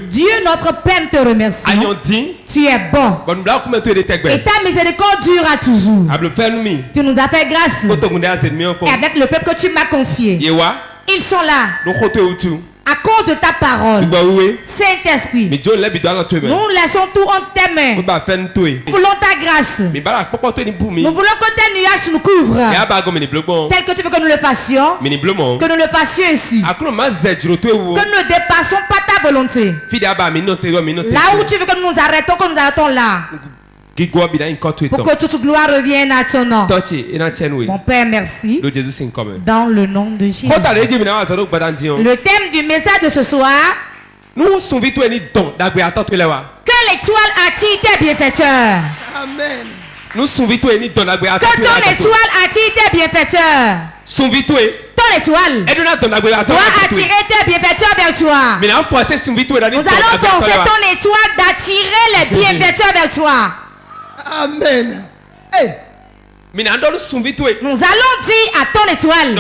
Dieu notre Père te remercie. Tu es bon. Et ta miséricorde durera toujours. Tu nous as fait grâce. Et avec le peuple que tu m'as confié, ils sont là. À cause de ta parole, Saint-Esprit, nous laissons tout en tes mains. Nous voulons ta grâce. Nous voulons que tes nuages nous couvrent. Tel que tu veux que nous le fassions. Que nous le fassions ici. Que nous ne dépassons pas ta volonté. Là où tu veux que nous nous arrêtons, que nous arrêtons là. Pour que toute gloire revienne à ton nom. Mon Père, merci. Dans le nom de Jésus. Le thème du message de ce soir. Que l'étoile attire tes bienfaiteurs. Amen. Que ton étoile attire tes bienfaiteurs. Ton étoile doit attirer tes bienfaiteurs vers toi. Nous allons forcer ton étoile d'attirer les bienfaiteurs vers toi. Amen. Hey. Nous allons dire à ton étoile.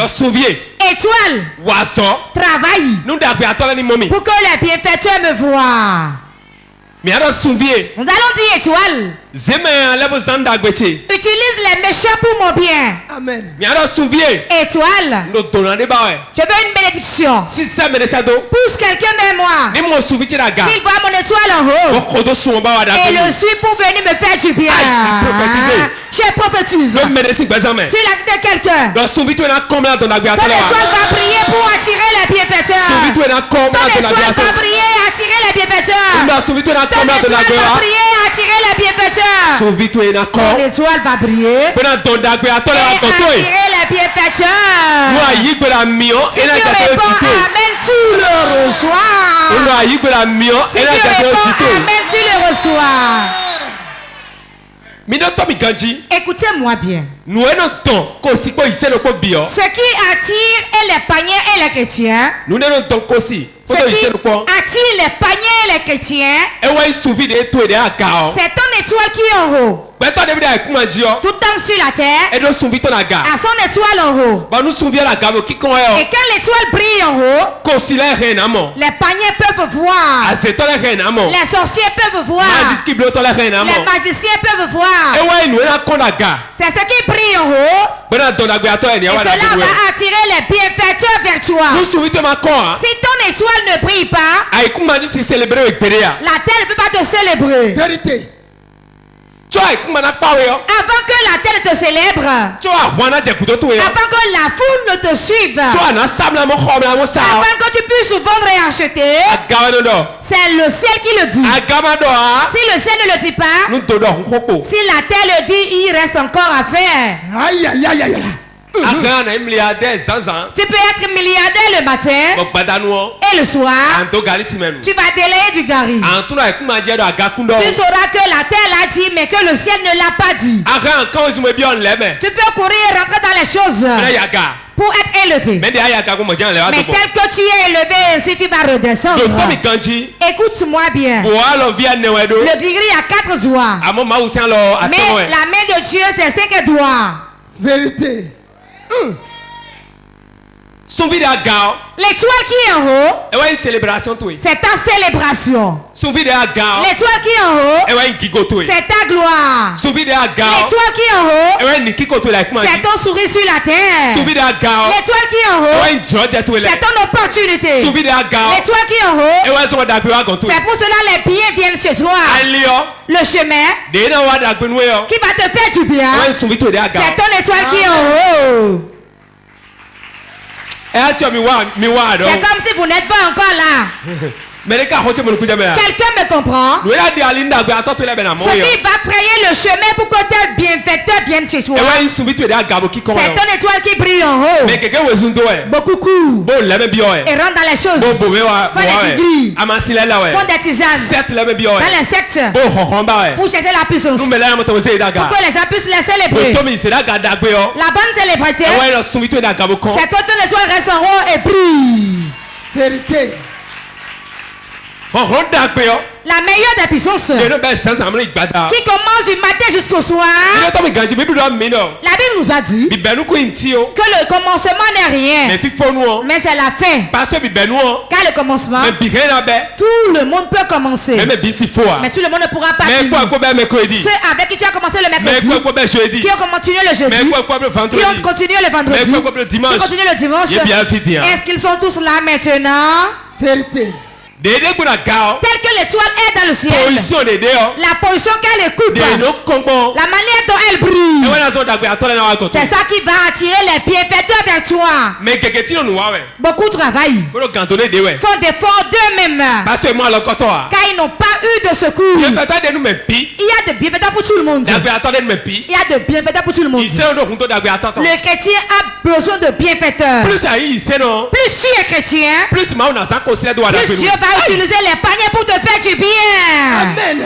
Étoile. Travaille. Pour que les bienfaiteurs me voient. Nous allons dire étoile. Utilise les méchants pour mon bien. Amen. Étoile. Je veux une bénédiction. Pousse quelqu'un vers moi. Qu'il voit mon étoile en haut. Et le suit pour venir me faire du bien. Je prophétise. Tu l'as dit de quelqu'un. Ton étoile va briller pour attirer les bienfaiteurs. Ton étoile va briller et attirer les bienfaiteurs. Ton étoile va briller et attirer les bienfaiteurs. Ton étoile va briller et attirer les bienfaiteurs. Si tu réponds Amen, tu le reçois. Si tu réponds Amen, tu le reçois. Écoutez-moi bien. Ce qui attire les païens et les chrétiens. Ce qui attire les païens et les chrétiens. C'est ton étoile qui est en haut. Tout homme sur la terre a son étoile en haut. Et quand l'étoile brille en haut, les païens peuvent voir. Les sorciers peuvent voir. Les magiciens peuvent voir. C'est ce qui brille en haut. Et cela va attirer les bienfaiteurs vers toi. Si ton étoile ne brille pas, la terre ne peut pas te célébrer. Vérité. Avant que la terre te célèbre, avant que la foule ne te suive, avant que tu puisses vendre et acheter, c'est le ciel qui le dit. Si le ciel ne le dit pas, si la terre le dit, il reste encore à faire. Aïe, aïe, aïe, aïe. Tu peux être milliardaire le matin et le soir, tu vas délayer du gari. Tu sauras que la terre l'a dit mais que le ciel ne l'a pas dit. Tu peux courir et rentrer dans les choses pour être élevé. Mais tel que tu es élevé, ainsi tu vas redescendre. Écoute-moi bien. Le gris a 4 doigts. Mais la main de Dieu c'est 5 doigts. Vérité. L'étoile qui est en haut, c'est ta célébration. L'étoile qui est en haut, c'est ta gloire. L'étoile qui est en haut, c'est ton sourire sur la terre. L'étoile qui est en haut, c'est ton opportunité. L'étoile qui est en haut, c'est pour cela les billets viennent chez toi. Le chemin qui va te faire du bien, c'est ton étoile qui est en haut. C'est comme si vous n'êtes pas encore là. Quelqu'un me comprend? Ce qui va frayer le chemin pour que tes bienfaiteurs viennent chez toi. C'est ton étoile qui brille en haut. Beaucoup courent et rentrent dans les choses. Font des degrés, font des tisanes dans les sectes pour chercher la puissance. Pour que les gens puissent les célébrer. La bonne célébrité, c'est que ton étoile reste en haut et brille. Vérité. La meilleure des puissances qui commence du matin jusqu'au soir. La Bible nous a dit que le commencement n'est rien, mais c'est la fin. Car le commencement, tout le monde peut commencer, mais tout le monde ne pourra pas finir. Ceux avec qui tu as commencé le mercredi, qui ont continué le jeudi, qui ont continué le vendredi, qui ont continué le dimanche, est-ce qu'ils sont tous là maintenant? Vérité. Tel que l'étoile est dans le ciel, la position qu'elle écoute, la manière dont elle brille, c'est ça qui va attirer les bienfaiteurs vers toi. Beaucoup travaillent, font des efforts d'eux-mêmes, car ils n'ont pas eu de secours. Il y a de bienfaiteurs pour tout le monde. Il y a de bienfaiteurs pour tout le monde. Le chrétien a besoin de bienfaiteurs. Plus tu es chrétien, plus Dieu va utiliser les paniers pour te faire du bien. Amen.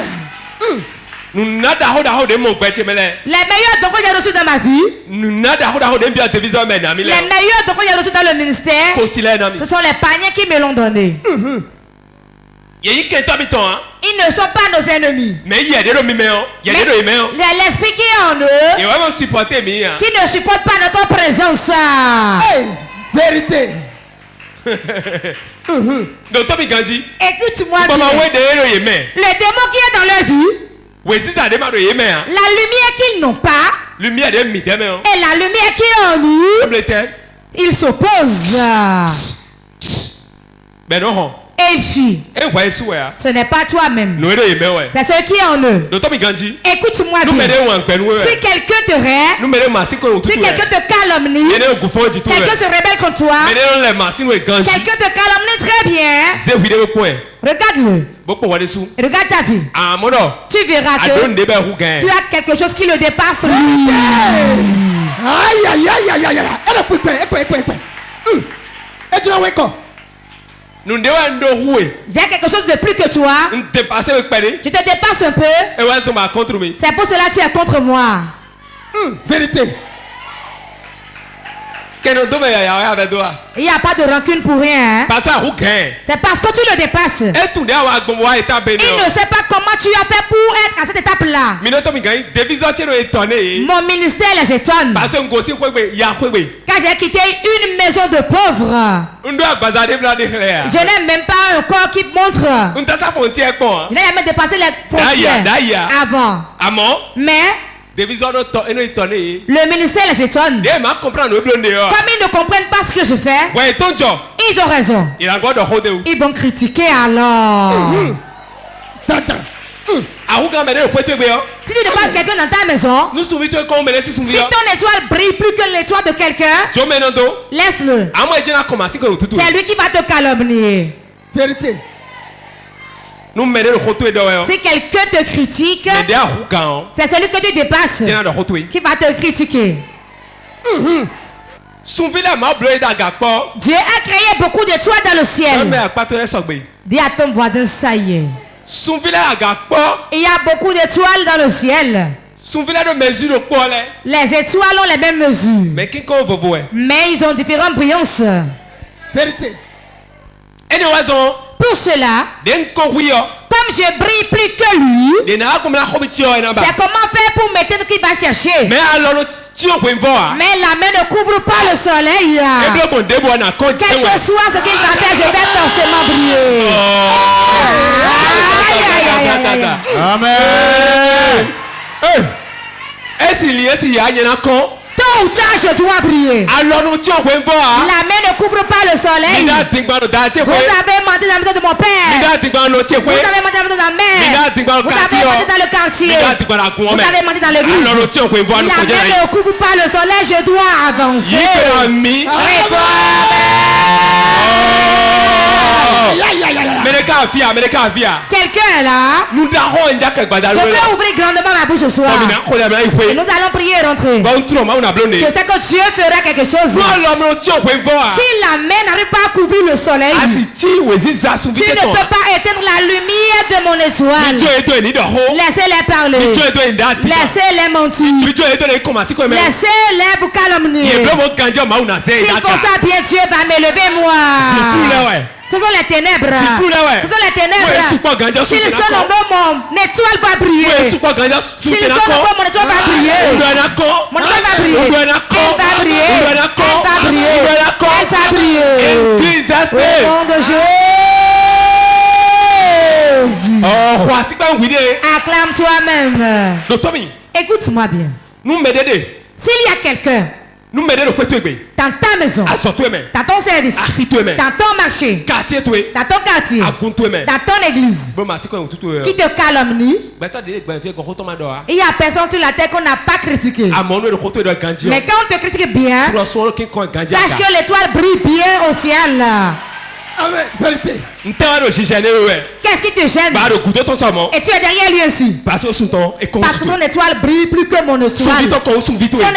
Les meilleurs dons que j'ai reçus dans ma vie, les meilleurs dons que j'ai reçus dans le ministère, ce sont les paniers qui me l'ont donné. Ils ne sont pas nos ennemis. Mais il y a l'esprit qui est en eux, qui ne supporte pas notre présence. Hey, vérité. Écoute-moi bien. Le démon qui est dans leur vie, la lumière qu'ils n'ont pas, et la lumière qui est en eux, ils s'opposent. Et il fuit. Ce n'est pas toi-même, c'est ce qui est en eux. Écoute-moi bien. Si quelqu'un te rêve, si quelqu'un te calomnie, quelqu'un se rebelle contre toi, quelqu'un te calomnie très bien, regarde-le. Regarde ta vie. Tu verras que tu as quelque chose qui le dépasse lui. Aïe aïe aïe aïe aïe aïe. J'ai quelque chose de plus que toi. Je te dépasse un peu. C'est pour cela que tu es contre moi. Vérité. Il n'y a pas de rancune pour rien. Hein? C'est parce que tu le dépasses. Il ne sait pas comment tu as fait pour être à cette étape-là. Mon ministère les étonne. Car j'ai quitté une maison de pauvres. Je n'ai même pas un corps qui montre. Je n'ai même dépassé les frontières avant. Mais le ministère les étonne. Comme ils ne comprennent pas ce que je fais, ils ont raison. Ils vont critiquer alors. Si tu dépasses quelqu'un dans ta maison, si ton étoile brille plus que l'étoile de quelqu'un, laisse-le. C'est lui qui va te calomnier. Vérité. Si quelqu'un te critique, c'est celui que tu dépasses qui va te critiquer. Dieu a créé beaucoup d'étoiles dans le ciel. Dis à ton voisin, ça y est. Il y a beaucoup d'étoiles dans le ciel. Les étoiles ont les mêmes mesures, mais ils ont différentes brillances. Vérité. Pour cela, comme je brille plus que lui, c'est comment faire pour m'éteindre qu'il va chercher. Mais la main ne couvre pas le soleil. Quel que soit ce qu'il va faire, je vais forcément briller. Amen. Tôt ou tard, je dois briller. La main ne couvre pas le soleil. Vous avez menti dans la maison de mon père. Vous avez menti dans la maison de ma mère. Vous avez menti dans le quartier. Vous avez menti dans l'église. La main ne couvre pas le soleil, je dois avancer. Quelqu'un est là. Je vais ouvrir grandement ma bouche ce soir. Et nous allons prier et rentrer. Je sais que Dieu fera quelque chose. Si la main n'arrive pas à couvrir le soleil, tu ne peux pas éteindre la lumière de mon étoile. Laissez-les parler. Laissez-les mentir. Laissez-les vous calomnier. S'ils font ça bien, Dieu va m'élever moi. Ce sont les ténèbres. Si tout là ouais. Ce sont les ténèbres. Si le son en mon étoile va briller. Si le son en mon étoile va briller. Mon étoile va briller. Elle va briller. Elle va briller. Elle va briller. In Jesus' name. Au nom de Jésus. Oh, voici pas un vidéo. Acclame toi-même. Écoute-moi bien. Nous m'aider. S'il y a quelqu'un nous m'aider le côté dans ta maison, dans ton service, dans ton marché, dans ton quartier, dans ton église, qui te calomnie, il y a personne sur la terre qu'on n'a pas critiqué. Mais quand on te critique bien, sache que l'étoile brille bien au ciel. Amen. Vérité. Qu'est-ce qui te gêne? Et tu es derrière lui ainsi. Parce que son étoile brille plus que mon étoile. Son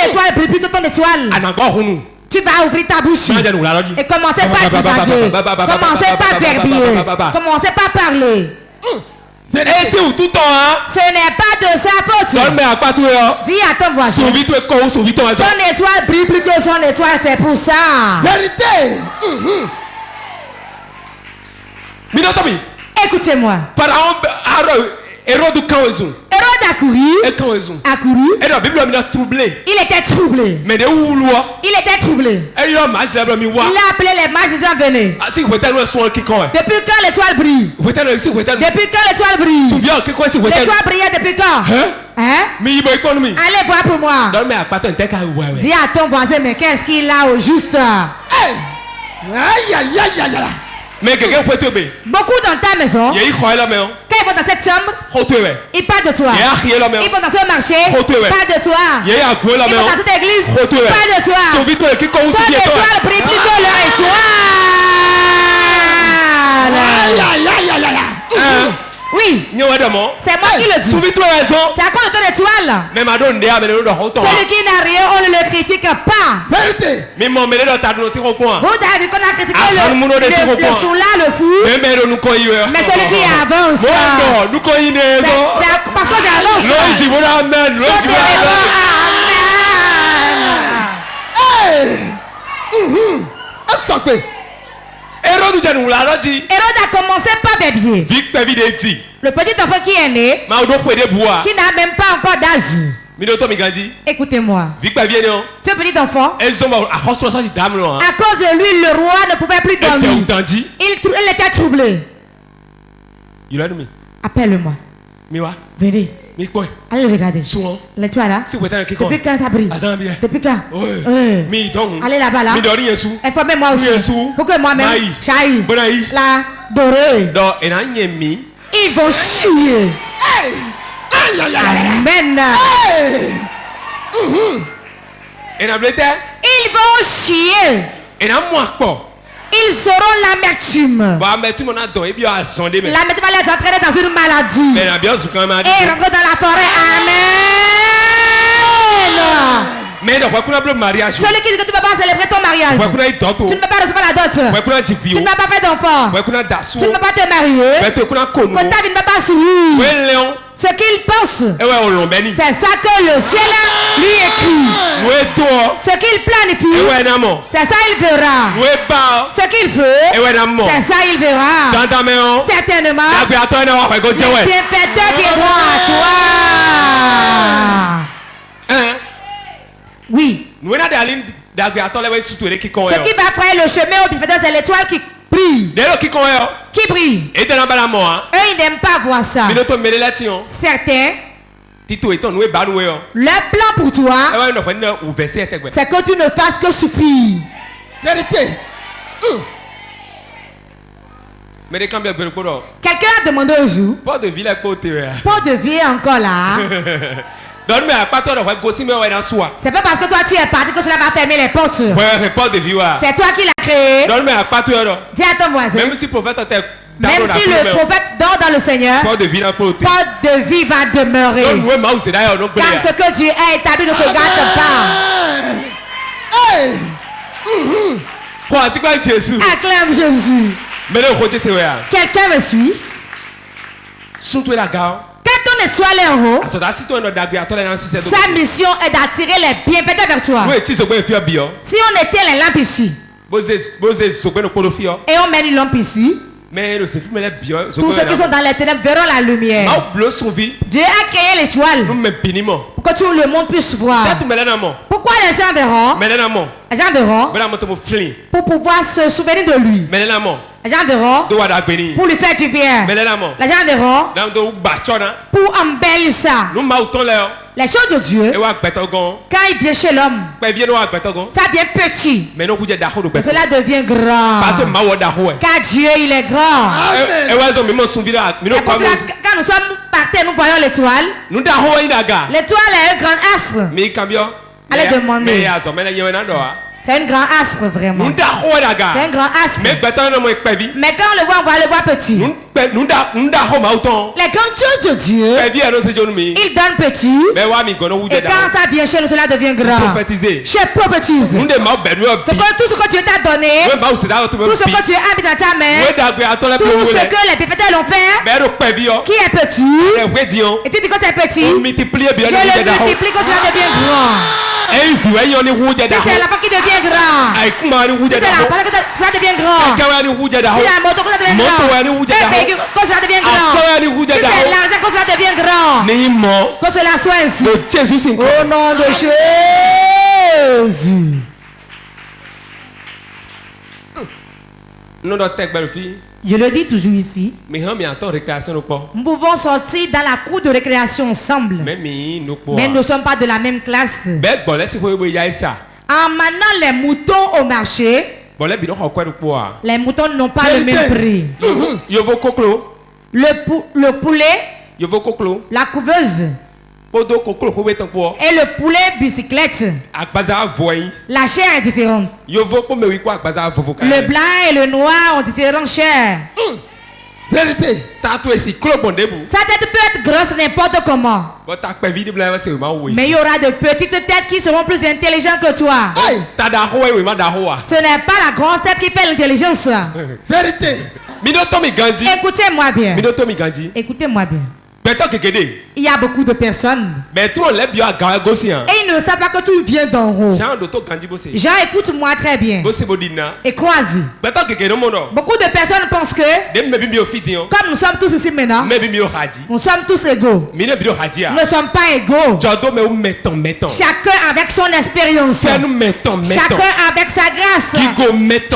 étoile brille plus que ton étoile. Tu vas ouvrir ta bouche et commencer par divaguer. Commencer par verbiller. Commencer par parler. Ce n'est pas de sa faute. Dis à ton voisin. Son étoile brille plus que son étoile, c'est pour ça. Vérité. Écoutez-moi. Hérode a couru. Il était troublé. Il était troublé. Il a appelé les mages, ils ont venu. Depuis quand l'étoile brille? Depuis quand l'étoile brille? L'étoile brillait depuis quand? Allez voir pour moi. Dis à ton voisin, mais qu'est-ce qu'il a au juste? Mais quelqu'un peut te beaucoup dans ta maison. Quand ils vont dans cette chambre, ils parlent de toi. Ils vont dans ce marché, ils parlent de toi. Ils vont dans cette église, ils parlent de toi. Ton étoile brille plus que leur étoile. Oui, c'est moi qui le dis. C'est à cause de ton étoile. Celui qui n'a rien, on ne le critique pas. Vérité. Vous avez dit qu'on a critiqué le soula, le fou. Mais celui qui avance. C'est parce que j'avance. Amen. Hérode a commencé par bébé. Le petit enfant qui est né, qui n'a même pas encore d'âge. Écoutez-moi. Ce petit enfant, à cause de lui, le roi ne pouvait plus dormir. Il était troublé. Appelle-moi. Venez. Allez regarder. L'étoile là. Depuis quand ça brille? Depuis quand? Allez là-bas là. Informez-moi aussi. Pour que moi-même, j'aille la dorée. Ils vont chier. Amen. Ils vont chier. Ils auront l'amertume. L'amertume va les entraîner dans une maladie. Et rentrer dans la forêt. Amen. Celui qui dit que tu ne peux pas célébrer ton mariage. Tu ne peux pas recevoir la dot. Tu ne peux pas faire d'enfant. Tu ne peux pas te marier. Que ta vie ne va pas sourire. Ce qu'il pense, c'est ça que le ciel lui écrit. Ce qu'il planifie, c'est ça il verra. Ce qu'il veut, c'est ça il verra. Certainement, les bienfaiteurs viendront à toi. Oui. Ce qui va faire le chemin au bienfaiteur, c'est l'étoile qui brille. Qui brille. Eux, ils n'aiment pas voir ça. Certains, leur plan pour toi, c'est que tu ne fasses que souffrir. Vérité. Quelqu'un a demandé un jour, Port de vie est encore là. C'est pas parce que toi tu es parti que cela va fermer les portes. C'est toi qui l'as créé. Dis à ton voisin. Même si le prophète dort dans le Seigneur, porte de vie va demeurer. Car ce que Dieu a établi ne se gâte pas. Acclame Jésus. Quelqu'un me suit? Quand ton étoile est en haut, sa mission est d'attirer les bienfaiteurs vers toi. Si on éteint les lampes ici, Et on met une lampe ici. Tous ceux qui sont dans les ténèbres verront la lumière. Dieu a créé l'étoile pour que tout le monde puisse voir. Pourquoi les gens verront? Les gens verront pour pouvoir se souvenir de lui. Les gens verront pour lui faire du bien. Les gens verront pour embellir ça. Les choses de Dieu, quand il vient chez l'homme, ça devient petit. Mais cela devient grand. Car Dieu, il est grand. Quand nous sommes partis, nous voyons l'étoile. L'étoile est un grand astre. Allez demander. C'est un grand astre vraiment. C'est un grand astre. Mais quand on le voit, on va le voir petit. Les grandes choses de Dieu, il donne petit. Et quand ça vient chez nous, cela devient grand. Je prophétise. C'est que tout ce que Dieu t'a donné, tout ce que Dieu a mis dans ta main, tout ce que les bienfaiteurs l'ont fait, qui est petit, et tu dis que c'est petit, je le multiplie que cela devient grand. Si c'est la porte qui devient grand, si c'est la porte que ça devient grand, si la moto que ça devient grand, un véhicule que ça devient grand, si c'est l'argent que ça devient grand, que cela soit ainsi. Au nom de Jésus. Je le dis toujours ici. Nous pouvons sortir dans la cour de récréation ensemble. Mais nous ne sommes pas de la même classe. En menant les moutons au marché, les moutons n'ont pas le même prix. Le poulet, la couveuse, et le poulet bicyclette. La chair est différente. Le blanc et le noir ont différentes chairs. Vérité. Sa tête peut être grosse n'importe comment. Mais il y aura de petites têtes qui seront plus intelligentes que toi. Ce n'est pas la grosse tête qui fait l'intelligence. Vérité. Écoutez-moi bien. Écoutez-moi bien. Il y a beaucoup de personnes. Et ils ne savent pas que tout vient d'en haut. Jean, écoute-moi très bien. Et crois-y. Beaucoup de personnes pensent que, comme nous sommes tous ici maintenant, nous sommes tous égaux. Nous ne sommes pas égaux. Chacun avec son expérience. Chacun avec sa grâce.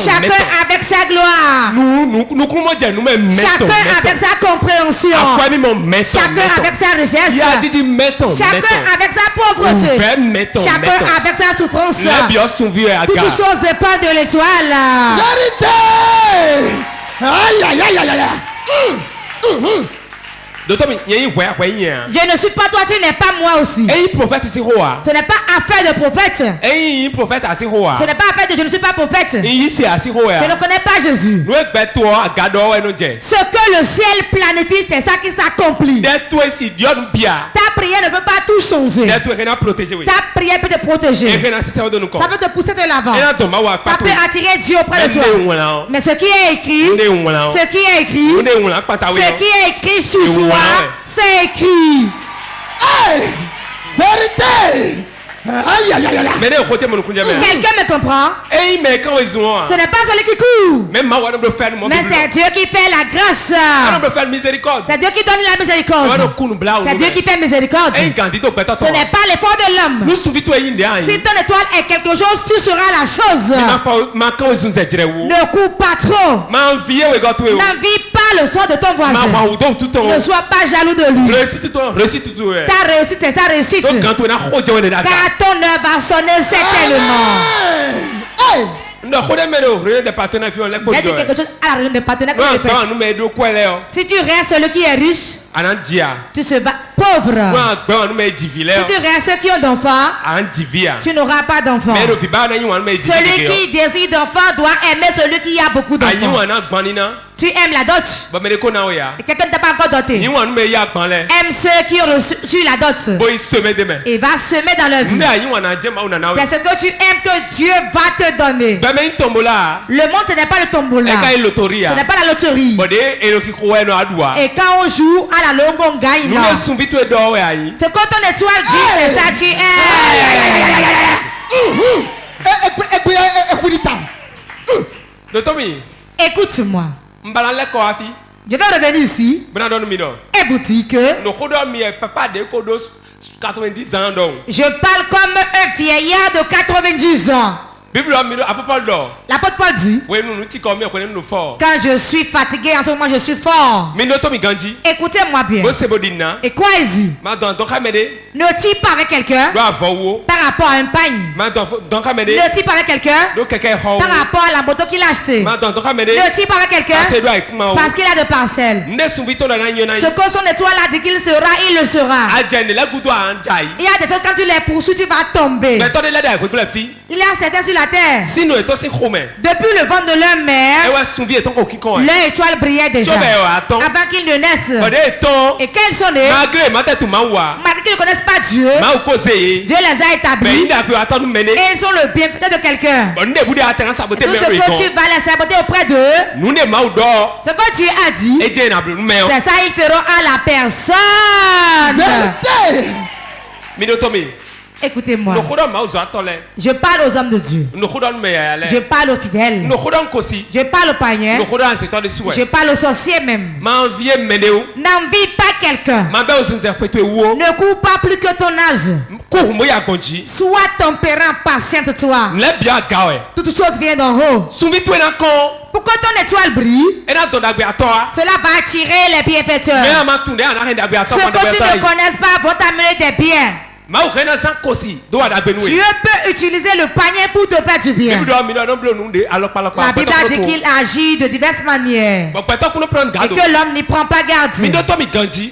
Chacun avec sa gloire. Chacun avec sa compréhension. Chacun avec sa richesse. Chacun avec sa pauvreté. Chacun avec sa souffrance. Toutes choses dépendent de l'étoile. Vérité. Aïe aïe aïe aïe aïe. Je ne suis pas toi, tu n'es pas moi aussi. Ce n'est pas affaire de prophète. Ce n'est pas affaire de je ne suis pas prophète. Je ne connais pas Jésus. Ce que le ciel planifie, c'est ça qui s'accomplit. Ta prière ne peut pas tout changer. Ta prière peut te protéger. Ça peut te pousser de l'avant. Ça peut attirer Dieu auprès de toi. Mais ce qui est écrit, sur toi, c'est écrit. Hey, vérité. Aïe aïe aïe aïe. Quelqu'un me comprend? Ce n'est pas celui qui court. Mais c'est Dieu qui fait la grâce. C'est Dieu qui donne la miséricorde. C'est Dieu qui fait miséricorde. Ce n'est pas l'effort de l'homme. Si ton étoile est quelque chose, tu seras la chose. Ne cours pas trop. N'envie pas le sort de ton voisin. Ne sois pas jaloux de lui. Ta réussite, c'est sa réussite. Car ton heure va sonner certainement. Il y a dit quelque chose à la réunion des partenaires. Si tu restes celui qui est riche, tu seras pauvre. Si tu restes ceux qui ont d'enfants, tu n'auras pas d'enfants. Celui qui désire d'enfants doit aimer celui qui a beaucoup d'enfants. Tu aimes la dot. Et quelqu'un ne t'a pas encore doté. Aime ceux qui ont reçu la dot. Et va semer dans leur vie. C'est ce que tu aimes que Dieu va te donner. Le monde, ce n'est pas le tombola. Ce n'est pas la loterie. Et quand on joue à la longue, on gagne. Ce que ton étoile dit, c'est ça tu aimes. Écoute-moi. Je vais revenir ici. Et vous dites que je parle comme un vieillard de 90 ans. L'apôtre Paul dit, quand je suis fatigué, en ce moment je suis fort. Écoutez-moi bien. Et quoi il dit? Ne tire pas avec quelqu'un par rapport à un pagne. Ne tire pas avec quelqu'un par rapport à la moto qu'il a acheté. Ne tire pas avec quelqu'un parce qu'il a de parcelles. Ce que son étoile a dit qu'il sera, il le sera. Il y a des choses, quand tu les poursuis, tu vas tomber. Il y a certains sur la terre. Depuis le ventre de leur mère, leur étoile brillait déjà avant qu'ils ne naissent. Et quand ils sont nés, malgré qu'ils ne connaissent pas Dieu, Dieu les a établis et ils sont le bienfaiteur de quelqu'un. Tout ce que tu vas les saboter auprès d'eux, ce que Dieu a dit, c'est ça ils feront à la personne. Écoutez-moi. Je parle aux hommes de Dieu. Je parle aux fidèles. Je parle aux païens. Je parle aux sorciers même. N'envie pas quelqu'un. Ne cours pas plus que ton âge. Sois tempérant, patiente-toi. Toute chose vient d'en haut. Pourquoi ton étoile brille? Cela va attirer les bienfaiteurs. Ceux que tu ne connais pas vont t'amener des biens. Dieu peut utiliser le panier pour te faire du bien. La Bible a dit qu'il agit de diverses manières et que l'homme n'y prend pas garde.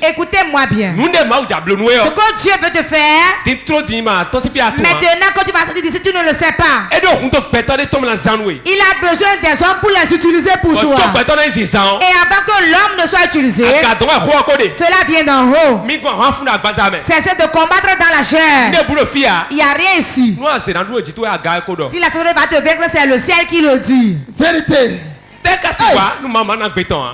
Écoutez-moi bien. Ce que Dieu veut te faire, maintenant que tu vas sortir d'ici, tu ne le sais pas. Il a besoin des hommes pour les utiliser pour toi. Et avant que l'homme ne soit utilisé, cela vient d'en haut. Cessez de combattre dans la chair. Il n'y a rien ici. Si la société va te vaincre, c'est le ciel qui le dit. Vérité.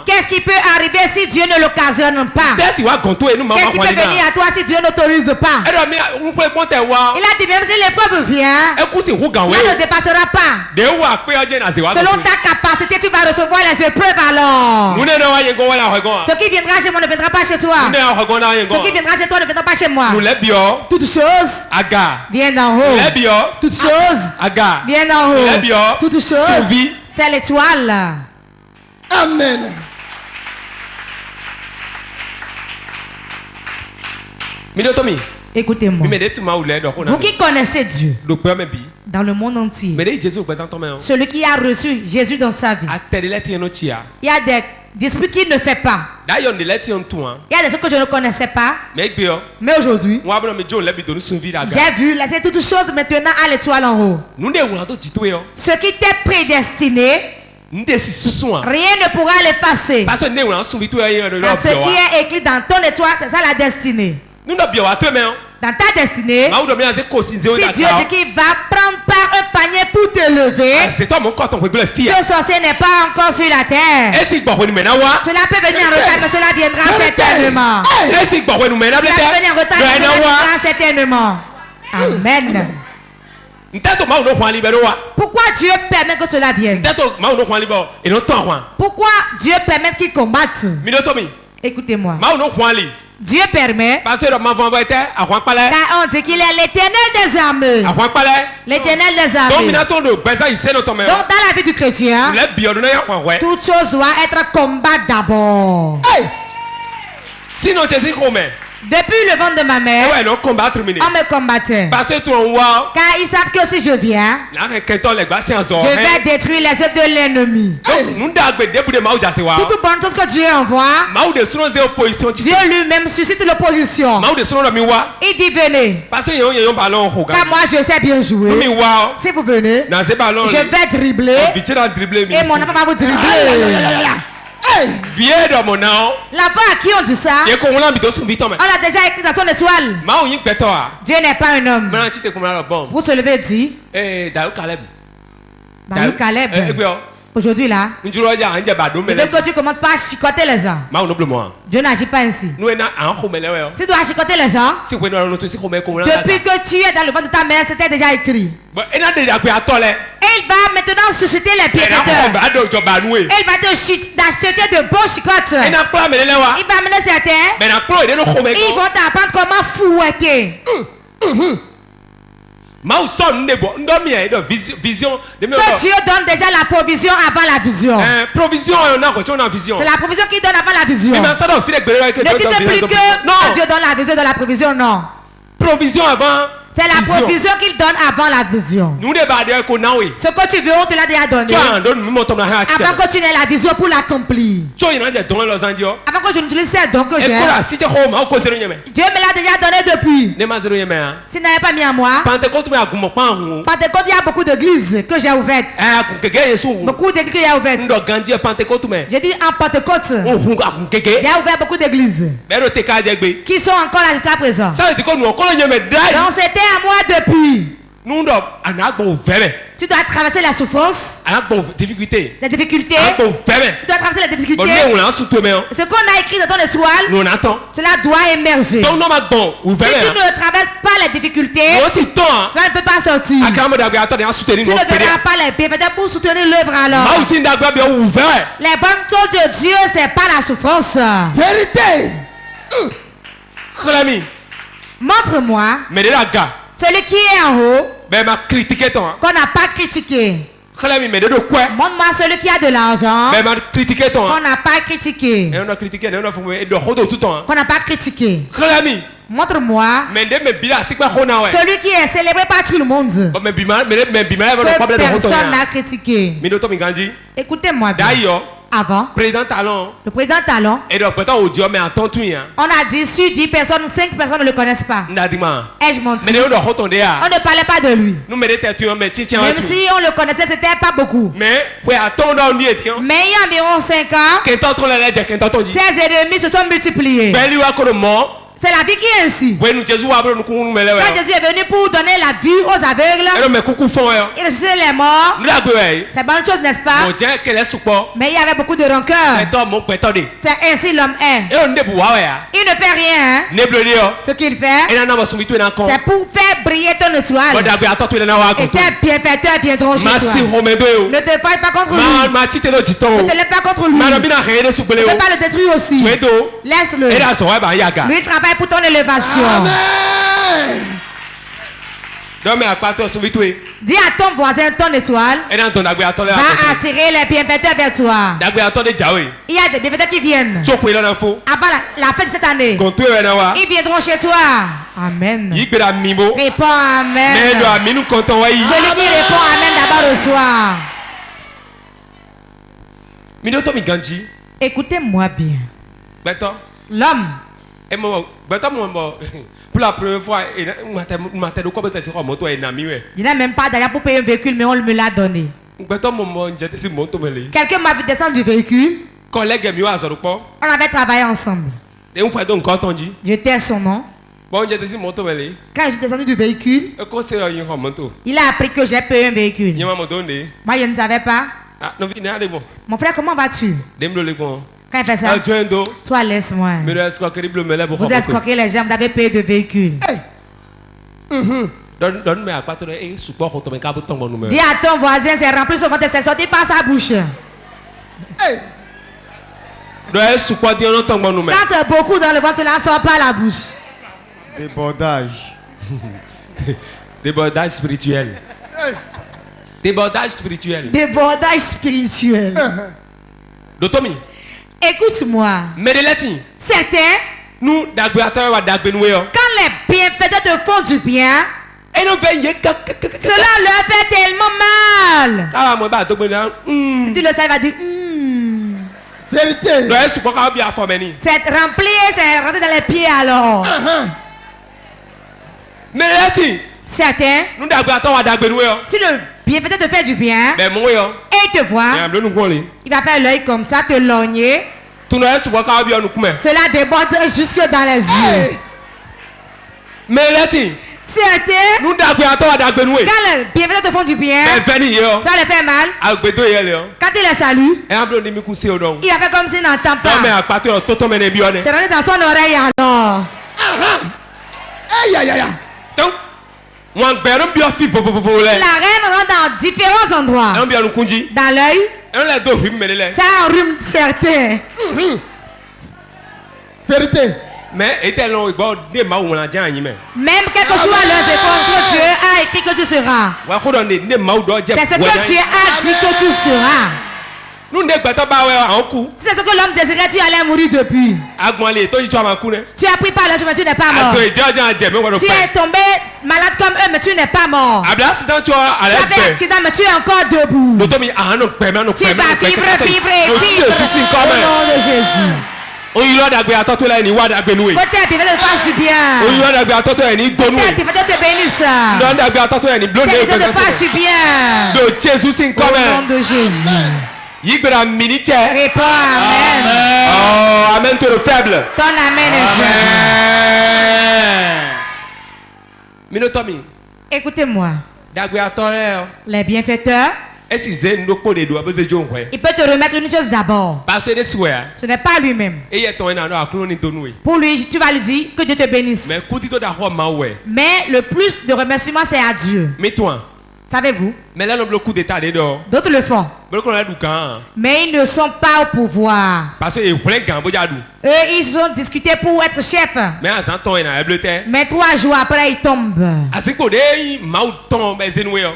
Qu'est-ce qui peut arriver si Dieu ne l'occasionne pas? Qu'est-ce qui peut venir à toi si Dieu n'autorise pas? Il a dit même si l'épreuve vient, tu ne dépasseras pas. Selon ta capacité, tu vas recevoir les épreuves alors. Ce qui viendra chez moi ne viendra pas chez toi. Ce qui viendra chez toi ne viendra pas chez moi. Toutes choses viennent d'en haut. Toutes choses viennent d'en haut. Toutes choses, c'est l'étoile. Amen. Écoutez-moi. Vous qui connaissez Dieu dans le monde entier, celui qui a reçu Jésus dans sa vie, il y a des disputes qu'il ne fait pas. Il y a des choses que je ne connaissais pas. Mais aujourd'hui, j'ai vu toutes choses maintenant à l'étoile en haut. Ce qui t'est prédestiné, rien ne pourra l'effacer. Parce que ce qui est écrit dans ton étoile, c'est ça la destinée. Dans ta destinée, si Dieu dit qu'il va prendre par un panier pour te lever, ce sorcier n'est pas encore sur la terre. Cela peut venir en retard, mais cela viendra certainement. Cela peut venir en retard, mais cela viendra certainement. Amen. Pourquoi Dieu permet que cela vienne? Pourquoi Dieu permet qu'il combatte? Écoutez-moi. Dieu permet, car on dit qu'il est l'éternel des armées. L'éternel des armées. Donc dans la vie du chrétien, toute chose doit être combat d'abord. Sinon, depuis le ventre de ma mère, on me combattait. Car ils savent que si je viens, je vais détruire les œuvres de l'ennemi. Toute bonne chose que Dieu envoie, Dieu lui-même suscite l'opposition. Il dit venez. Car moi je sais bien jouer. Si vous venez, je vais dribbler. Et mon enfant va vous dribbler. L'enfant à qui on dit ça, on l'a déjà écrit dans son étoile. Dieu n'est pas un homme. Vous se levez et dites Daoud Caleb. Aujourd'hui là, je veux que tu commences par chicoter les gens. Dieu n'agit pas ainsi. Si tu dois chicoter les gens, depuis que tu es dans le ventre de ta mère, c'était déjà écrit. Et il va maintenant susciter les bienfaiteurs. Il va t'acheter de bons chicotes. Il va amener certains. Ils vont t'apprendre comment fouetter. Que Dieu donne déjà la provision avant la vision. C'est la provision qu'il donne avant la vision. Ne quitte plus que Dieu donne la vision de la provision, non. Provision avant. C'est la provision qu'il donne avant la vision. Ce que tu veux, on te l'a déjà donné. Avant que tu n'aies la vision pour l'accomplir. Avant que je n'utilise ces dons que j'ai. Dieu me l'a déjà donné depuis. S'il n'avait pas mis à moi. Pentecôte, il y a beaucoup d'églises que j'ai ouvertes. Beaucoup d'églises que j'ai ouvertes. J'ai dit en Pentecôte. J'ai ouvert beaucoup d'églises. Qui sont encore là jusqu'à présent. Donc c'était à moi depuis. Tu dois traverser la souffrance, les difficultés. Tu dois traverser les difficultés. Ce qu'on a écrit dans ton étoile, cela doit émerger. Si tu ne traverses pas les difficultés, cela ne peut pas sortir. Tu ne verras pas les bienfaiteurs pour soutenir l'œuvre alors. Les bonnes choses de Dieu, c'est pas la souffrance. Vérité. Montre-moi celui qui est en haut, qu'on n'a pas critiqué. Montre-moi celui qui a de l'argent, qu'on n'a pas critiqué. Qu'on n'a pas critiqué. Montre-moi celui qui est célébré par tout le monde, que personne n'a critiqué. Écoutez-moi bien. Avant, le président Talon, on a dit sur 10 personnes, 5 personnes ne le connaissent pas. Ai-je menti? On ne parlait pas de lui. Même si on le connaissait, c'était pas beaucoup. Mais il y a environ 5 ans, ses ennemis se sont multipliés. C'est la vie qui est ainsi. Quand Jésus est venu pour donner la vie aux aveugles, il ressuscitait les morts. C'est bonne chose, n'est-ce pas? Mais il y avait beaucoup de rancœur. C'est ainsi l'homme est. Il ne fait rien. Ce qu'il fait, c'est pour faire briller ton étoile. Et tes bienfaiteurs viendront chez toi. Ne te fâche pas contre lui. Ne te lève pas contre lui. Ne peux pas le détruire aussi. Laisse-le. Lui travaille pour ton élévation. Amen. Dis à ton voisin, ton étoile va attirer les bienfaiteurs vers toi. Il y a des bienfaiteurs qui viennent avant la fin de cette année. Ils viendront chez toi. Amen. Réponds Amen. Celui qui répond Amen d'abord reçoit. Écoutez-moi bien. L'homme. Pour la première fois, il n'a même pas d'ailleurs pour payer un véhicule, mais on me l'a donné. Quelqu'un m'a vu descendre du véhicule. On avait travaillé ensemble. Je tais son nom. Quand je suis descendu du véhicule, il a appris que j'ai payé un véhicule. Moi, je ne savais pas. Mon frère, comment vas-tu? Quand il fait ça, toi laisse-moi. Vous escroquez les gens, vous avez payé de véhicule. Dis à ton voisin, c'est rempli son ventre, c'est sorti par sa bouche. Quand c'est beaucoup dans le ventre, là, sort par la bouche. Débordage. Débordage spirituel. Débordage spirituel. Débordage spirituel. Dotomi. Écoute-moi. Certains, quand les bienfaiteurs te font du bien, cela leur fait tellement mal. Si tu le sais, il va dire vérité. C'est rempli, c'est rentré dans les pieds alors. Certains, si le bienfaiteur te fait du bien, et il te voit, il va faire l'œil comme ça, te lorgner. Cela déborde jusque dans les yeux. Quand les bienfaiteurs te font du bien, ça les fait mal. Quand il les salue, il a fait comme s'il n'entend pas. C'est rentré dans son oreille alors. Aïe, aïe, aïe. Donc, la reine rentre dans différents endroits. Dans l'œil, ça rhume certain. Vérité. Mais même quel que soit leurs efforts, Dieu a écrit que tu seras. C'est ce que Dieu a dit que tu seras. Si c'est ce que l'homme désirait, tu allais mourir depuis. Tu as pris par le chemin, tu n'es pas mort. Tu es tombé malade comme eux, mais tu n'es pas mort. Tu avais un accident, mais tu es encore debout. Tu vas vivre et vivre au nom de Jésus. Côté bienfaiteur te fasse du bien. Côté bienfaiteur te bénisse. Côté bienfaiteur te fasse du bien. Au nom de Jésus. Réponds amen. Oh, amen to the faible. Ton amen est faible. Écoutez-moi. Les bienfaiteurs, il peut te remettre une chose d'abord. Ce n'est pas lui-même. Pour lui, tu vas lui dire que Dieu te bénisse. Mais le plus de remerciements, c'est à Dieu. Savez-vous? D'autres le font. Mais ils ne sont pas au pouvoir. Eux, ils ont discuté pour être chefs. Mais 3 jours après, ils tombent.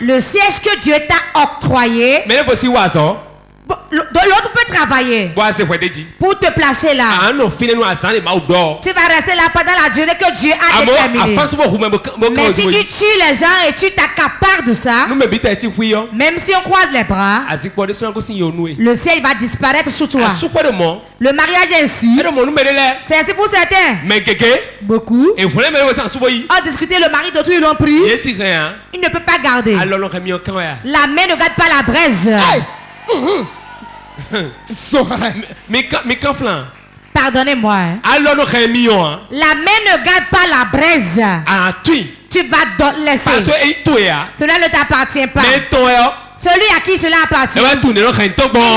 Le siège que Dieu t'a octroyé, l'autre peut travailler pour te placer là. Tu vas rester là pendant la durée que Dieu a déterminée. Mais si tu tues les gens et tu t'accapares de ça, même si on croise les bras, le ciel va disparaître sous toi. Le mariage est ainsi. C'est ainsi pour certains. Beaucoup ont discuté, le mari d'autrui, ils l'ont pris. Il ne peut pas garder. La main ne garde pas la braise. Pardonnez-moi. La main ne garde pas la braise. Tu vas laisser. Cela ne t'appartient pas. Celui à qui cela appartient, il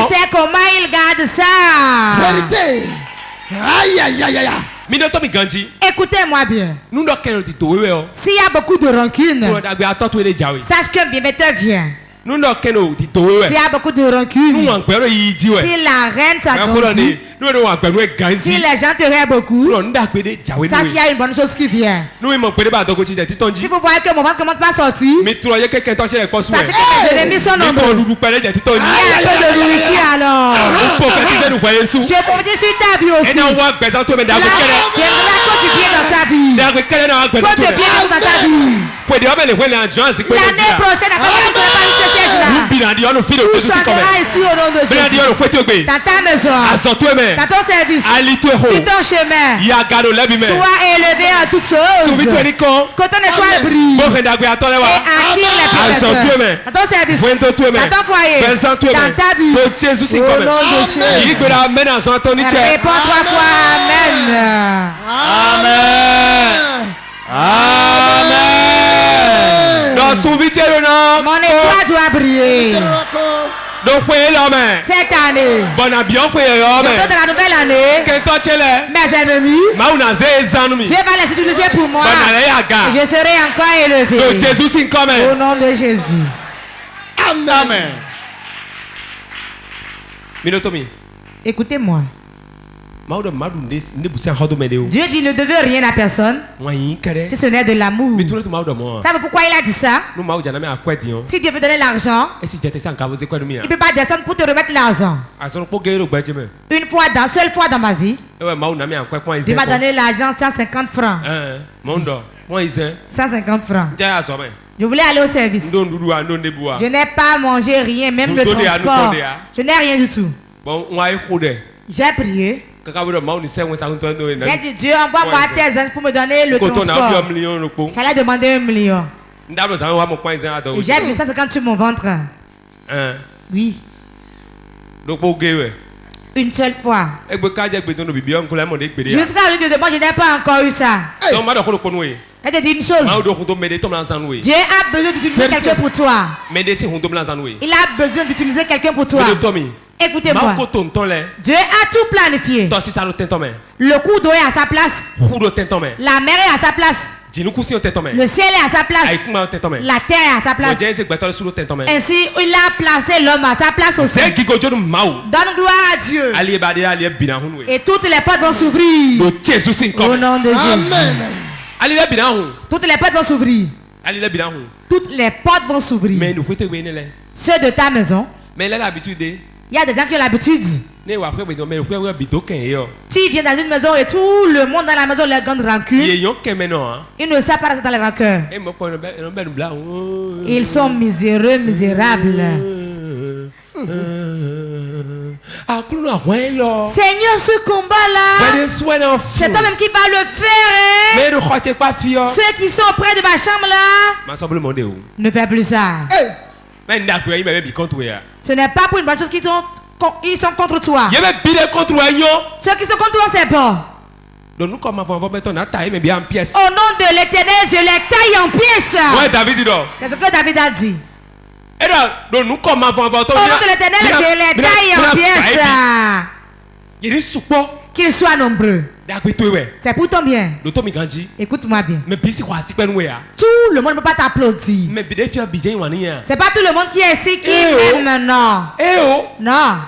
sait comment il garde ça. Vérité. Aïe, aïe, aïe, aïe. Écoutez-moi bien. S'il y a beaucoup de rancune, sache qu'un bienfaiteur vient. S'il y a beaucoup de rancune, si la reine s'agrandit, si les gens te rient beaucoup, sache qu'il y a une bonne chose qui vient. Si vous voyez que mon ventre commence pas à sortir, sachez que mes ennemis sont nombreux. Il y a un peu de nourriture alors. Je prophétise sur ta vie aussi. Viendra que tu viens dans ta vie. Faut te bien dans ta vie. L'année prochaine, après que tu n'as pas eu ce siège-là, tu chanteras ici au nom de Jésus. Dans ta maison, dans ton service, sur ton chemin, sois élevé en toutes choses. Que ton étoile brille et attire les personnes. Dans ton service, dans ton foyer, dans ta vie, au nom de Jésus. Réponds 3 fois Amen. Amen. Amen. Mon étoile doit briller. Cette année, bientôt de la nouvelle année, mes ennemis, Dieu va les utiliser pour moi. Et je serai encore élevé. Au nom de Jésus. Amen. Écoutez-moi. Dieu dit ne devez rien à personne si ce n'est de l'amour. Savez pourquoi il a dit ça? Si Dieu veut donner l'argent, il ne peut pas descendre pour te remettre l'argent. Une fois, seule fois dans ma vie, Dieu m'a donné l'argent 150 francs. 150 francs. Je voulais aller au service. Je n'ai pas mangé rien, même le transport. Je n'ai rien du tout. J'ai prié. J'ai dit Dieu, envoie-moi tes anges pour me donner le transport. J'allais demander 1 million. Et j'ai mis 150 sur mon ventre. Oui. Une seule fois. Jusqu'à aujourd'hui, je n'ai pas encore eu ça. Elle te dit une chose. Dieu a besoin d'utiliser quelqu'un pour toi. Il a besoin d'utiliser quelqu'un pour toi. Écoutez-moi. Dieu a tout planifié. Le cours d'eau est à sa place. La mer est à sa place. Le ciel est à sa place. La terre est à sa place. Ainsi, il a placé l'homme à sa place aussi. Donne gloire à Dieu. Et toutes les portes vont s'ouvrir. Au nom de Jésus. Amen. Toutes les portes vont s'ouvrir. Toutes les portes vont s'ouvrir. Ceux de ta maison. Il y a des gens qui ont l'habitude. Tu viens dans une maison et tout le monde dans la maison les grandes rancunes. Ils ne savent pas rester dans les rancœurs. Ils sont miséreux, misérables. Seigneur, ce combat-là, c'est toi-même qui va le faire. Hein? Ceux qui sont près de ma chambre là, ne fais plus ça. Ce n'est pas pour une bonne chose qu'ils sont contre toi. Ceux qui sont contre toi, c'est bon. Au nom de l'Éternel, je les taille en pièces. C'est ce que David a dit. Au nom de l'Éternel, je les taille en pièces. Qu'ils soient nombreux. C'est pour ton bien. Écoute-moi bien. Tout le monde ne peut pas t'applaudir. C'est pas tout le monde qui est ici qui m'aime, non. Non.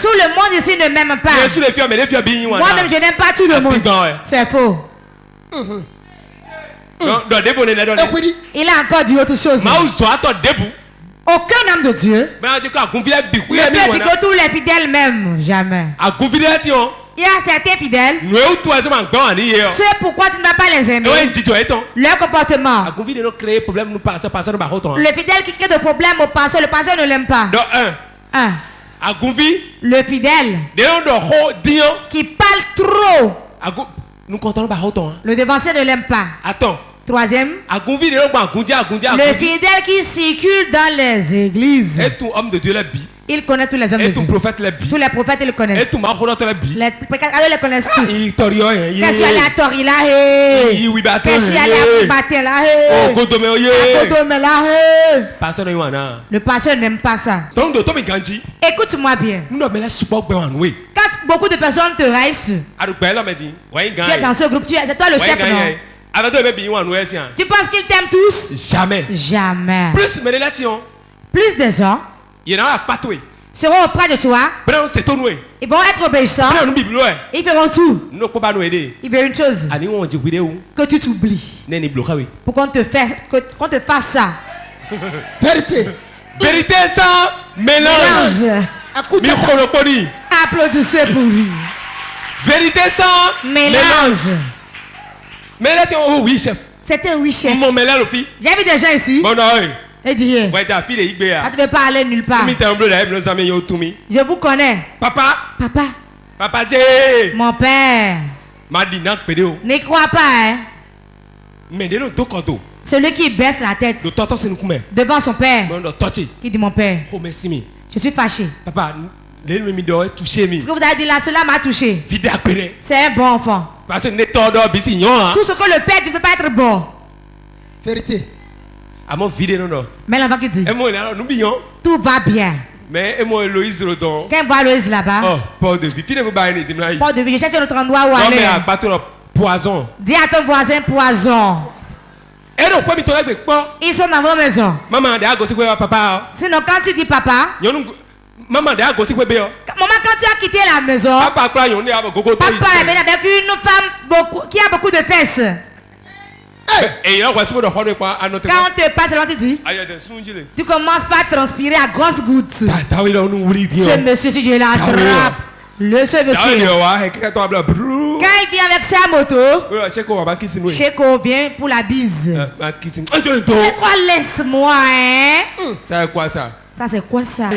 Tout le monde ici ne m'aime pas. Moi-même, je n'aime pas tout le monde. C'est faux. Il a encore dit autre chose. Aucun homme de Dieu ne peut dire que tous les fidèles m'aiment. Jamais. Il y a certains fidèles. C'est pourquoi tu ne vas pas les aimer. Leur comportement. Le fidèle qui crée des problèmes au pasteur, le pasteur ne l'aime pas. Le fidèle qui parle trop, le dévancier ne l'aime pas. Troisième, le fidèle qui circule dans les églises. Il connaît tous les hommes de Dieu. Tous les prophètes, ils le connaissent. Les prédicateurs le connaissent tous. Qu'est-ce qu'il y a la Tori là? Qu'est-ce qu'il y a la Baté là? Le pasteur n'aime pas ça. Écoute-moi bien. Quand beaucoup de personnes te haïssent, tu es dans ce groupe, c'est toi le chef, non? Tu penses qu'ils t'aiment tous? Jamais. Jamais. Plus de gens seront auprès de toi. Ils vont être obéissants. Ils feront tout. Ils veulent une chose. Que tu t'oublies. Pour qu'on te fasse ça. Vérité. Vérité sans mélange. Applaudissez pour lui. Vérité sans mélange. Mais là, oui, chef. C'était un oui, chef. J'ai vu des gens ici. Et dit, tu ne veux pas aller nulle part. Je vous connais. Papa. Mon père. Ne crois pas, hein. Celui qui baisse la tête devant son père, qui dit mon père, je suis fâché. Ce que vous avez dit là, cela m'a touché. C'est un bon enfant. Tout ce que le père ne peut pas être bon. Vérité. Mais l'enfant qui dit, tout va bien. Mais quand on voit Loïse là-bas, porte de vie, je cherche un autre endroit où aller. Poison. Dis à ton voisin poison. Ils sont dans vos maisons. Sinon quand tu dis papa, maman, quand tu as quitté la maison, papa est venu avec une femme qui a beaucoup de fesses. Quand on te passe, tu dis, tu commences par transpirer à grosses gouttes. Ce monsieur, si je l'attrape, ce monsieur, quand il vient avec sa moto, Cheko vient pour la bise. Pourquoi laisse-moi, hein? Ça c'est quoi ça? Ça c'est quoi ça?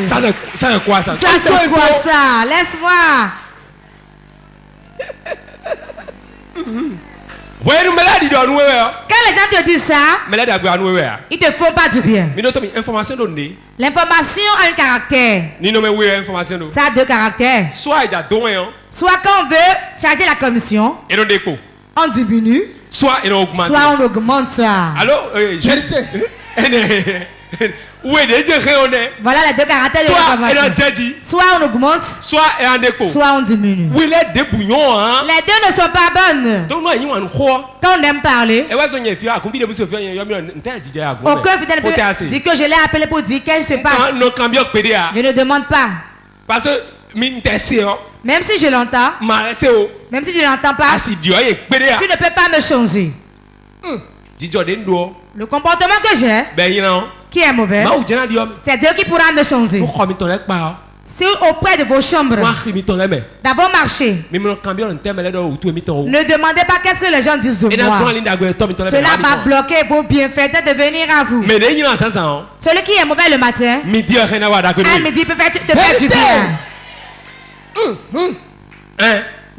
Ça c'est quoi ça? Ça c'est quoi ça? Laisse-moi. Quelle les gens te disent ça, ils te font pas du bien. L'information a un caractère. Ça a deux caractères. Soit quand on veut charger la commission, on diminue. Soit on augmente. Soit on augmente ça. Alors, voilà les deux caractères de l'information. Soit on augmente, soit on diminue. Les deux ne sont pas bonnes. Quand on aime parler, aucun fidèle peut dire que je l'ai appelé pour dire qu'est-ce qui se passe. Je ne demande pas. Parce que même si je l'entends, même si je ne l'entends pas, tu ne peux pas me changer. Le comportement que j'ai, qui est mauvais, c'est Dieu qui pourra me changer. C'est auprès de vos chambres, d'abord marcher. Ne demandez pas qu'est-ce que les gens disent de moi. Cela va bloquer vos bienfaiteurs de venir à vous. Celui qui est mauvais le matin, à midi peut te faire du bien.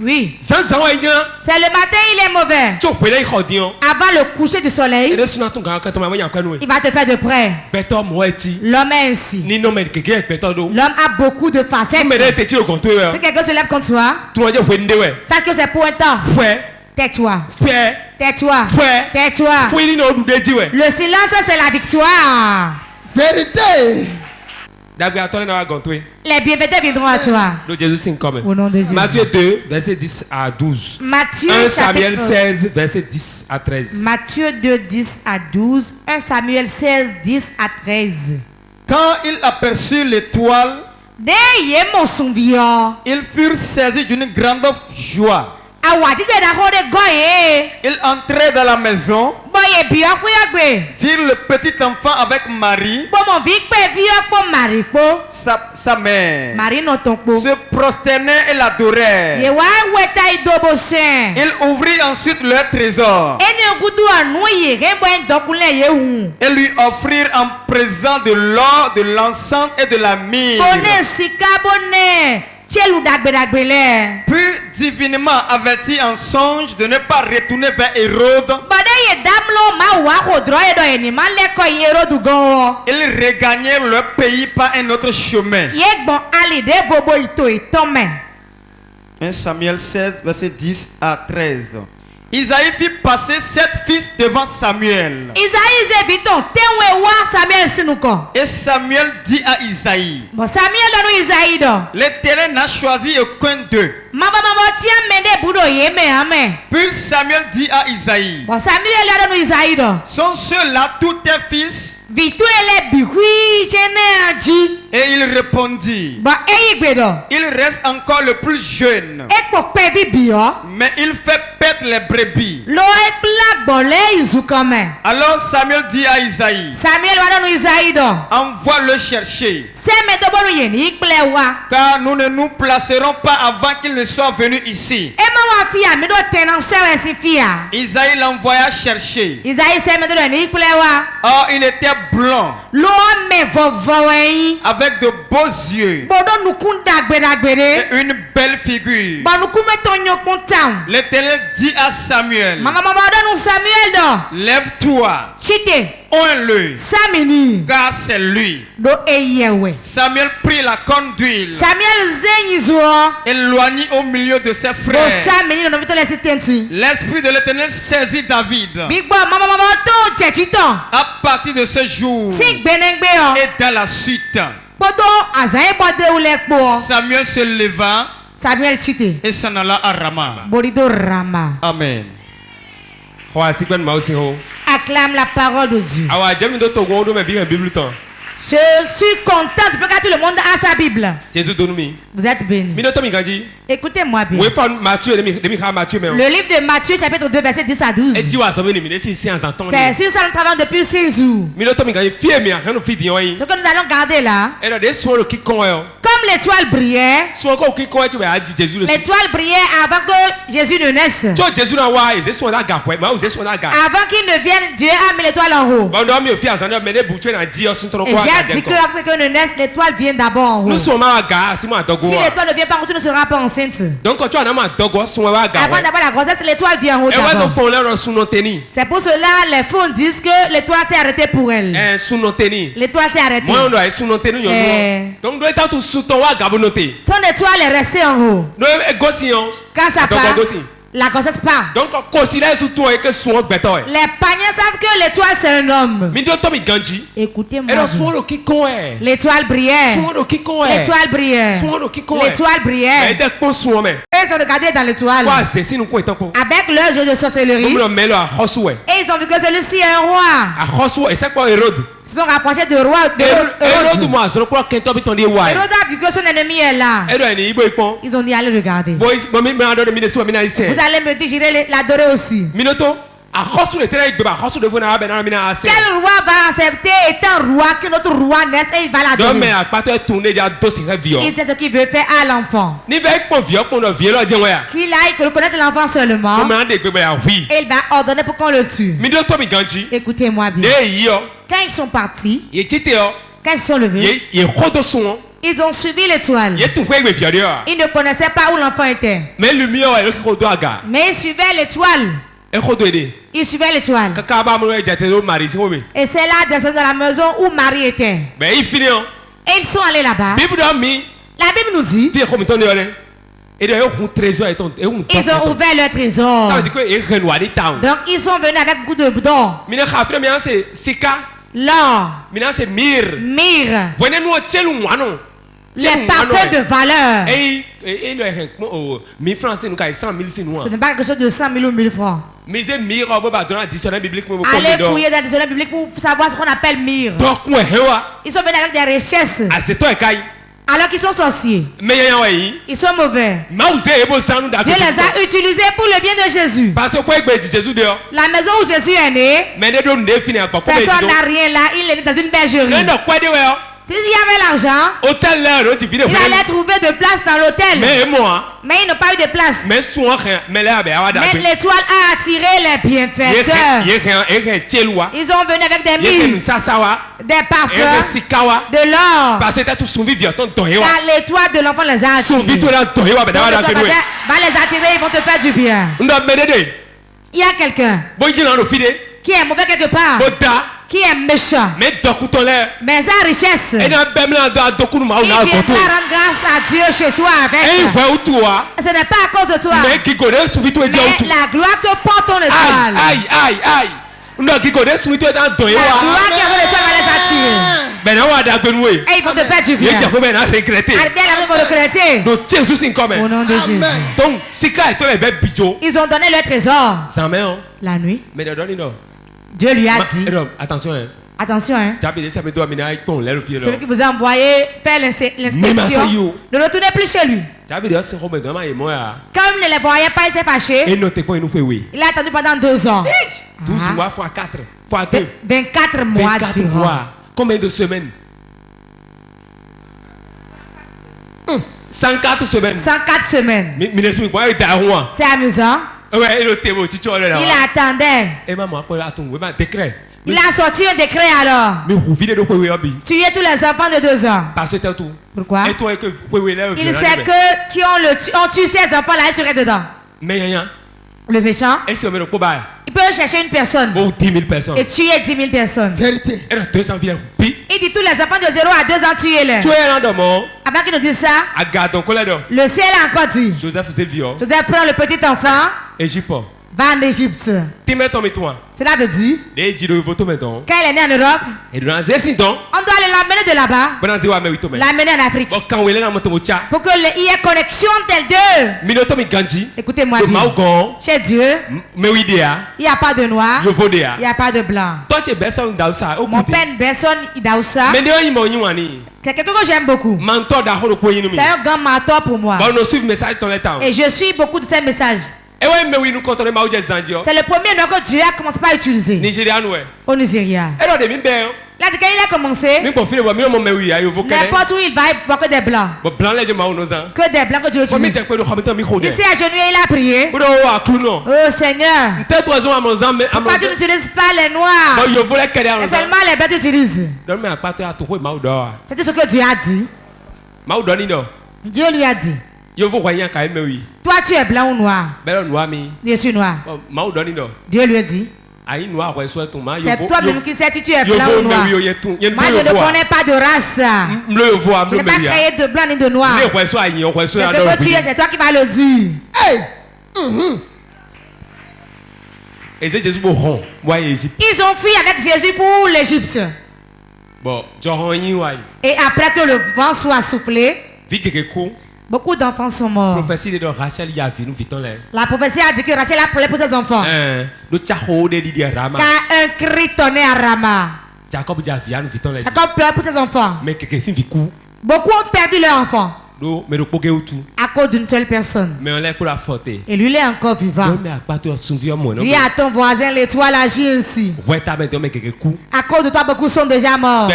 Oui. C'est le matin, il est mauvais. Avant le coucher du soleil, il va te faire de près. L'homme est ainsi. L'homme a beaucoup de facettes. Si quelqu'un se lève contre toi, sache que c'est pour un temps. Tais-toi. Tais-toi. Tais-toi. Le silence, c'est la victoire. Vérité. Les bienfaiteurs viendront à toi. Au nom de Jésus. Matthieu 2, verset 10 à 12. Matthieu 1 Samuel 16, verset 10 à 13. Matthieu 2, 10 à 12. 1 Samuel 16, 10 à 13. Quand il aperçut l'étoile, ils furent saisis d'une grande joie. Ils entraient dans la maison, virent le petit enfant avec Marie, sa mère, se prosternaient et l'adorèrent. Ils ouvrirent ensuite leur trésor et lui offrirent en présent de l'or, de l'encens et de la myrrhe. Puis divinement averti en songe de ne pas retourner vers Hérode, ils regagnèrent leur pays par un autre chemin. 1 Samuel 16, verset 10 à 13. Isaïe fit passer 7 fils devant Samuel. Et Samuel dit à Isaïe, l'Éternel n'a choisi aucun d'eux. Puis Samuel dit à Isaïe, sont ceux-là tous tes fils? Et il répondit, il reste encore le plus jeune, mais il fait perdre les brebis. Alors Samuel dit à Isaïe, envoie-le chercher, car nous ne nous placerons pas avant qu'il ne soit venu ici. Isaïe l'envoya chercher. Or il était blanc, avec de beaux yeux et une belle figure. L'Éternel dit à Samuel, lève-toi, oins-le, car c'est lui. Samuel prit la corne d'huile, éloigné au milieu de ses frères. L'esprit de l'Éternel saisit David. À partir de ce jour et dans la suite, Samuel se leva et s'en alla à Rama. Amen. Acclame la parole de Dieu. Je suis content de que tout le monde a sa Bible. Vous êtes bénis. Écoutez-moi bien. Le livre de Matthieu, chapitre 2, verset 10 à 12. C'est sur ça nous travaillons depuis 6 jours. Ce que nous allons garder là, comme l'étoile brillait, l'étoile brillait avant que Jésus ne naisse. Avant qu'il ne vienne, Dieu a mis l'étoile en haut. Et J'ai dit que après que ne naisse, l'étoile vient d'abord en haut. Si l'étoile ne vient pas en haut, tu ne seras pas enceinte. Donc quand tu as avant d'avoir la grossesse, l'étoile vient en haut d'abord. C'est pour cela les fous disent que l'étoile s'est arrêtée pour elle. L'étoile s'est arrêtée. Son étoile est restée en haut. Quand ça part, la grossesse part. Donc, les paniers savent que l'étoile c'est un homme. Écoutez-moi. L'étoile brillait. L'étoile brillait. L'étoile brillait. Ils ont regardé dans l'étoile avec leur jeu de sorcellerie. Et ils ont vu que celui-ci est un roi. Ils sont rapprochés de roi. Hérode a vu que son ennemi est là. Ils ont dit allez regarder. Vous allez me dire j'irai l'adorer aussi. Quel roi va accepter étant roi que notre roi naisse et il va l'adorer? Il sait ce qu'il veut faire à l'enfant. Qu'il aille reconnaître l'enfant seulement. Et il va ordonner pour qu'on le tue. Écoutez-moi bien. Quand ils sont partis, quand ils sont levés, ils ont suivi l'étoile. Ils ne connaissaient pas où l'enfant était. Mais ils suivaient l'étoile. Ils suivaient l'étoile. Et c'est là, dans la maison où Marie était. Et ils sont allés là-bas. La Bible nous dit ils ont ouvert leur trésor. Donc ils sont venus avec beaucoup d'or. L'or. Myrrhe. Les parfums de valeur. Ce n'est pas quelque chose de 100 000 ou 1000 francs. Allez fouiller dans le dictionnaire biblique pour savoir ce qu'on appelle myrrhe. Ils sont venus avec des richesses. Alors qu'ils sont sorciers. Ils sont mauvais. Dieu les a utilisés pour le bien de Jésus. La maison où Jésus est né, personne n'a rien là. Il est né dans une bergerie. S'il y avait l'argent, il allait trouver de place dans l'hôtel. Mais ils n'ont pas eu de place. Mais l'étoile a attiré les bienfaiteurs. Ils ont venu avec des myrrhes, des parfums, de l'or. Car l'étoile de l'enfant les a attirés. Va les attirer, ils vont te faire du bien. Il y a quelqu'un qui est mauvais quelque part, qui est méchant, mais sa richesse, il vient pas rendre grâce à Dieu chez toi avec. Ce n'est pas à cause de toi, mais la gloire que porte ton étoile. La gloire qui a ton étoile va les attirer. Et ils vont te faire du bien. Ils vont regretter. Au nom de Jésus. Ils ont donné leur trésor la nuit. Dieu lui a dit. Attention. Attention, hein. Celui qui vous a envoyé faire l'inspection, ne retournez plus chez lui. Comme il ne les voyait pas, il s'est fâché. Il a attendu pendant 2 ans. 12 mois fois 4 fois 2. 24 mois durant. Combien de semaines? 104 semaines. 104 semaines. C'est amusant. Il attendait. Il a sorti un décret alors. Tuer tous les enfants de 2 ans. Pourquoi? Il sait que qui ont tué ces enfants-là, ils seraient dedans. Le méchant, il peut chercher une personne et tuer 10 000 personnes. Vérité. Il dit tous les enfants de 0 à 2 ans, tuez-les. Avant qu'il nous dise ça, le ciel a encore dit Joseph prend le petit enfant, va en Égypte. Cela veut dire quand il est né en Europe, on doit aller l'amener de là-bas, l'amener en Afrique, pour qu'il y ait connexion telle d'eux. Écoutez-moi bien, chez Dieu, il n'y a pas de noir, il n'y a pas de blanc. Mon père est une personne d'Aoussa. C'est quelqu'un que j'aime beaucoup. C'est un grand mentor pour moi. Et je suis beaucoup de ces messages. C'est le premier nom que Dieu a commencé par utiliser au Nigeria. Là, quand il a commencé, n'importe où il va, il va voir que des blancs. Que des blancs que Dieu utilise. Ici, à genoux, il a prié. Oh Seigneur, pourquoi tu n'utilises pas les noirs? Et seulement les blancs tu utilises. C'était ce que Dieu a dit. Dieu lui a dit. Toi, tu es blanc ou noir? Je suis noir. Dieu lui a dit. C'est toi-même qui sais si tu es blanc ou noir. Moi, je ne connais pas de race. Je n'ai pas créé de blanc ni de noir. C'est ce que tu es, c'est toi qui vas le dire. Hey! Ils ont fui avec Jésus pour l'Égypte. Et après que le vent soit soufflé, beaucoup d'enfants sont morts. La prophétie a dit que Rachel a pleuré pour ses enfants. Car un cri tonnait à Rama. Jacob pleure pour ses enfants. Beaucoup ont perdu leurs enfants à cause d'une seule personne. Et lui, il est encore vivant. Dis à ton voisin, l'étoile agit ainsi. À cause de toi, beaucoup sont déjà morts.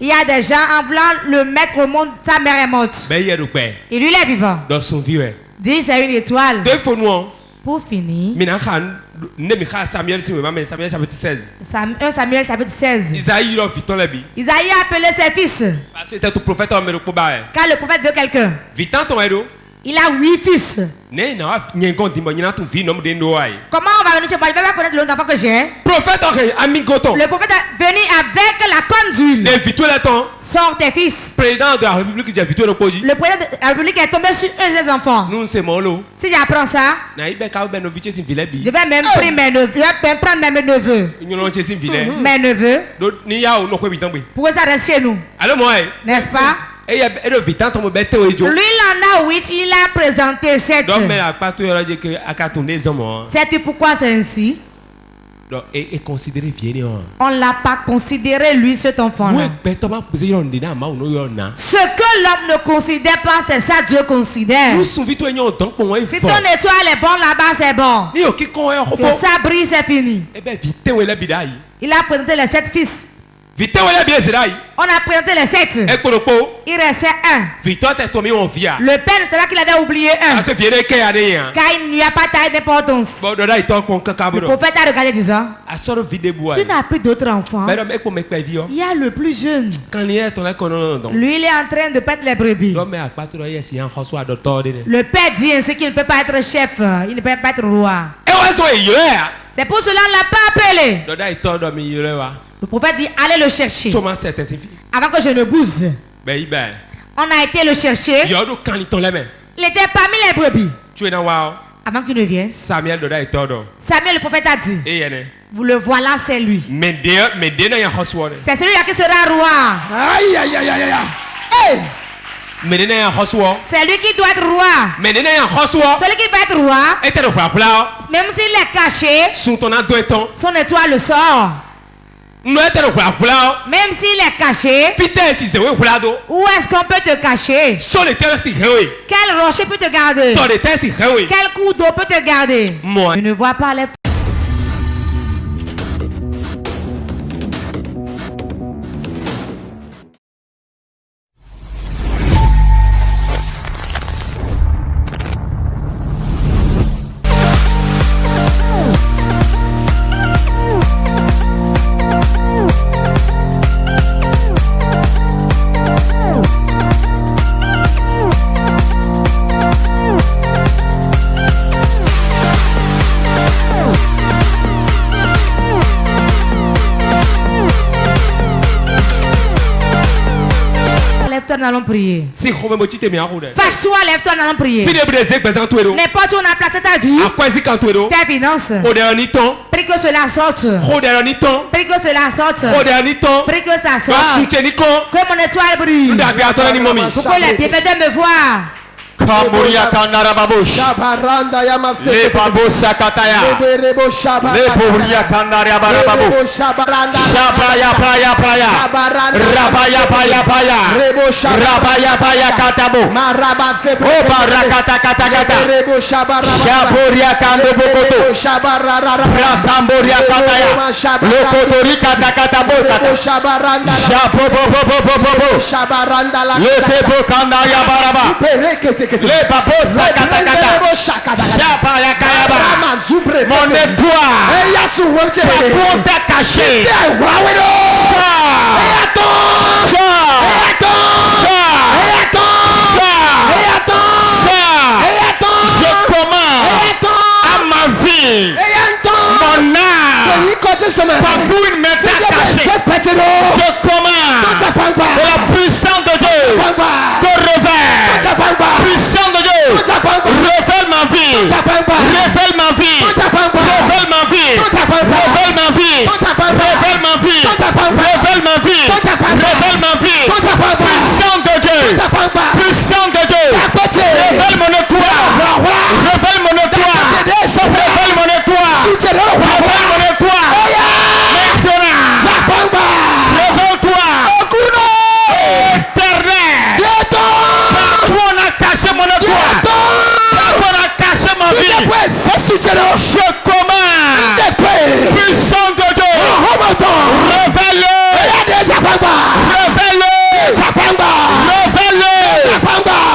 Il y a des gens en voulant le mettre au monde, sa mère est morte. Et lui, il est vivant. Dis, c'est une étoile. Pour finir, Samuel chapitre 16. 1 Samuel chapitre 16. Isaïe a appelé ses fils. Car le prophète veut quelqu'un. Il a 8 fils. Comment on va venir chez moi? Je ne vais pas connaître l'autre enfant que j'ai. Le prophète est venu avec la corne d'huile. Sors tes fils. Le président de la République est tombé sur eux des enfants. Si j'apprends ça, je vais même prendre mes neveux. Mes neveux. Pourquoi ça reste chez nous? N'est-ce pas? Lui, il en a 8, il a présenté 7. Sais-tu pourquoi c'est ainsi? On ne l'a pas considéré, lui, cet enfant-là. Ce que l'homme ne considère pas, c'est ça Dieu considère. Si ton étoile est bonne là-bas, c'est bon. Que ça brille, c'est fini. Il a présenté les 7 fils. On a présenté les 7. Il restait un. Le père ne savait qu'il avait oublié un. Car il ne lui a pas taillé d'importance. Le prophète a regardé disant, tu n'as plus d'autres enfants. Il y a le plus jeune. Lui, il est en train de perdre les brebis. Le père dit ainsi qu'il ne peut pas être chef. Il ne peut pas être roi. C'est pour cela qu'on ne l'a pas appelé. Le prophète dit, allez le chercher. Avant que je ne bouse. On a été le chercher. Il était parmi les brebis. Avant qu'il ne vienne. Samuel, le prophète a dit, vous le voilà, c'est lui. C'est celui-là qui sera roi. Aïe, aïe, aïe, aïe, aïe. Hey! C'est lui qui doit être roi. Celui qui va être roi, même s'il est caché, son étoile le sort. Même s'il est caché, où est-ce qu'on peut te cacher? Quel rocher peut te garder? Quel coup d'eau peut te garder? Je ne vois pas les... Nous allons prier. Fâche-toi, lève-toi, nous allons prier. N'importe où on a placé ta vie, tes finances, prie que cela sorte. Prie que cela sorte. Prie que ça sorte. Que mon étoile brille. Pour que les bienfaiteurs me voient. Kamburia Kandara Babush. Shabaranda Yamase. Le Babusa Kataya. Le Buria Kandara Barababu. Shabaya Paya Paya. Rabaya Paya Paya. Rabaya Paya Katabo. Marabase. O Barakata Katakata. Shaburia Kando Bokoto. Rakamburia Kataya. Lokotori Katakata Bokata. Shabobobobobobo. Le Tebo Kandaya Baraba. Le Babosa Katakata. Shabaya Kayaba. Mon étoile. Ta porte est cachée. Je commande à ma vie, mon âme, partout une main cachée. Je commande la puissance de Dieu te révèle. Puissance de Dieu, révèle ma vie. Révèle ma vie. Révèle ma vie. Révèle ma vie. Révèle ma vie. Révèle ma vie. Révèle ma vie. Puissance de Dieu. Puissance de Dieu. Révèle mon étoile. Révèle mon étoile. Révèle mon étoile. Révèle mon étoile. Révèle-toi. Éternel. Partout on a caché mon étoile. Partout on a caché ma vie. Je commande. Puissance de Dieu. Révèle-le. Révèle-le. Révèle-le. Révèle-le. Révèle-le. Maintenant.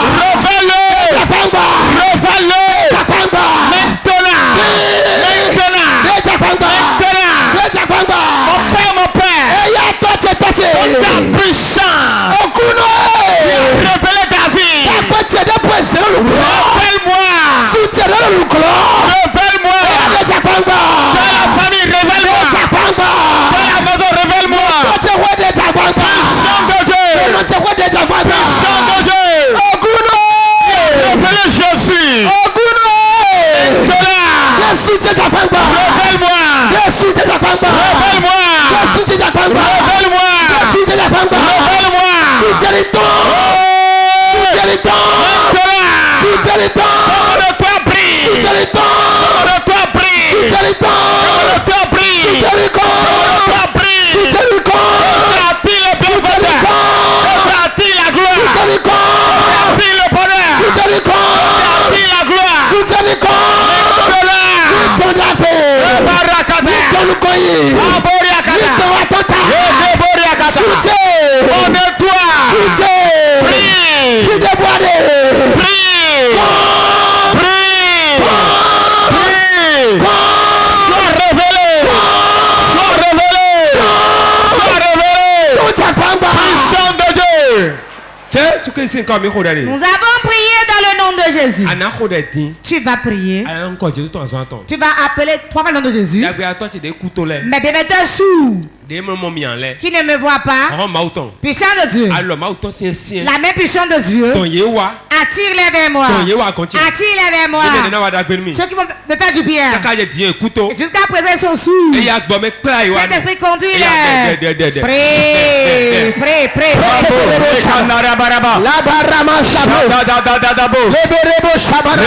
Mon père. Ta puissance. Révèle ta vie. Révèle-moi. Révèle-moi. Dans la famille, révèle-moi. Dans la maison, révèle-moi. Puissance de Dieu. Puissance de Dieu. Révèle Jésus. Révèle-moi. Révèle-moi. Révèle-moi. Nous avons prié dans le nom de Jésus. Tu vas prier. Tu vas appeler 3 fois le nom de Jésus. Mais bien maintenant sourd, qui ne me voit pas, puissant de Dieu, la même puissance de Dieu, attire-les vers moi. Attire-les vers moi. Ceux qui vont me faire du bien. Jusqu'à présent ils sont sourds. Cet esprit conduit-les. Prie, prie, prie. La barama shabro. Leberebo shabara.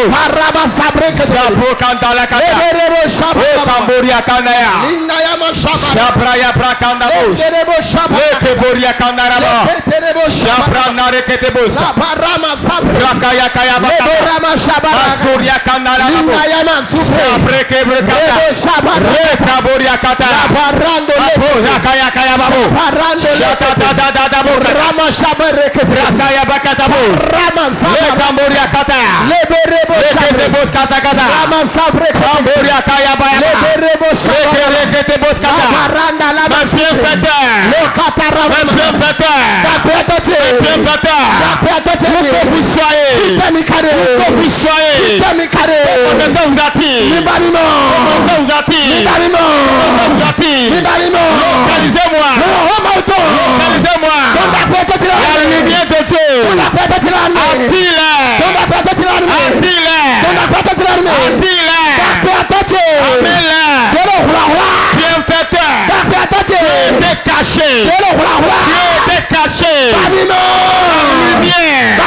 Barama sabre. Sabo kandala kata. Leberebo shabro. Kamboria kanaya. Linayama shabara. Shabraya prakanda bos. Leberebo shabara. Lekeboria kanara ba. Leberebo shabra narekete bos. Barama sabre. Rakaya kaya ba. Leberama shabara. Basuria kanara ba. Linayama subre. Shabre kebre kata. Shabara. Lekaboria kata. Barando lebo. Rakaya kaya ba. Barando lebo. Rama shabere rakaya bakatabo Rama sabre Kamboria kata leberebo leketebos kata kata Rama sabre Kamboria kaya baya leberebo sabre leketebos kata baranda la bienfaiteur le kata Rama bienfaiteur tapetote bienfaiteur tapetote vous soyez vous soyez vous attire libanimo vous attire libanimo localisez-moi localisez-moi la lumière de Dieu. Bienfaiteur. Dieu est caché. Dieu est caché. Lumière.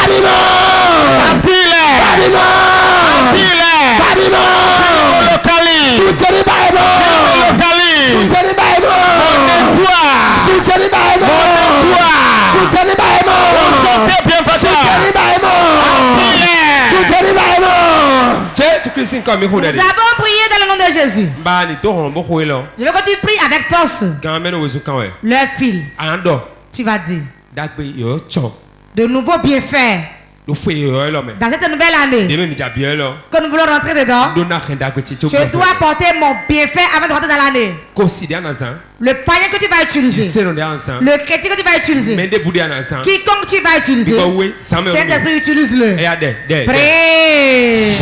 Nous avons prié dans le nom de Jésus. Je veux que tu pries avec force. Le fil. Tu vas dire de nouveaux bienfaits. Dans cette nouvelle année que nous voulons rentrer dedans, je dois apporter mon bienfait avant de rentrer dans l'année. Le païen que tu vas utiliser, le chrétien que tu vas utiliser, quiconque tu vas utiliser, cet esprit utilise-le. Prie.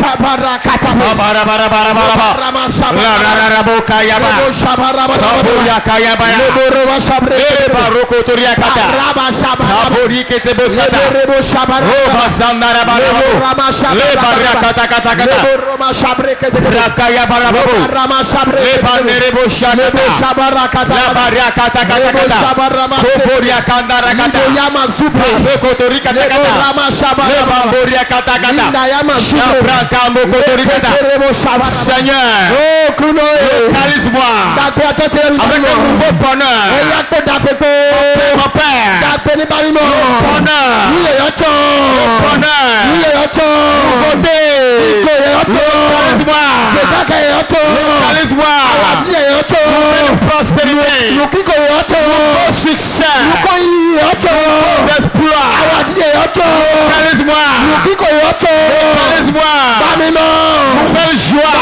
La baria kata kata kata. Koboria kanda rakata. Le kotori kata kata. Le bamboria kata kata. Shabraka mokotori kata. Seigneur, réalise-moi avec un nouveau bonheur. Mon Père, le bonheur, nouveauté. Réalise-moi, prospérité, nouveau succès, nouveaux exploits. Réalise-moi, nouvelle joie,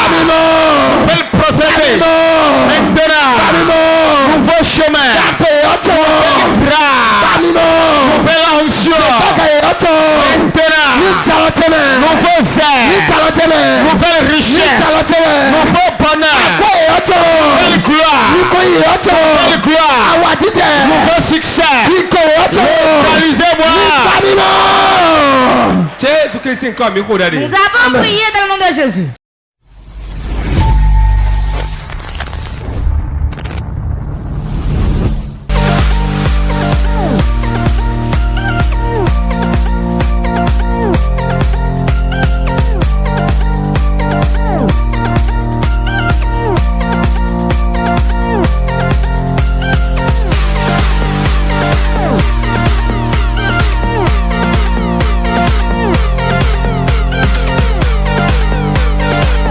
nouvelle prospérité. Maintenant, nouveau chemin, nouvelle onction. Maintenant, nouveau zèle, nouvelle richesse, nouveau bonheur, nouvelle gloire, nouvelle gloire, nouveau succès. Réalisez-moi. Nous avons prié dans le nom de Jésus.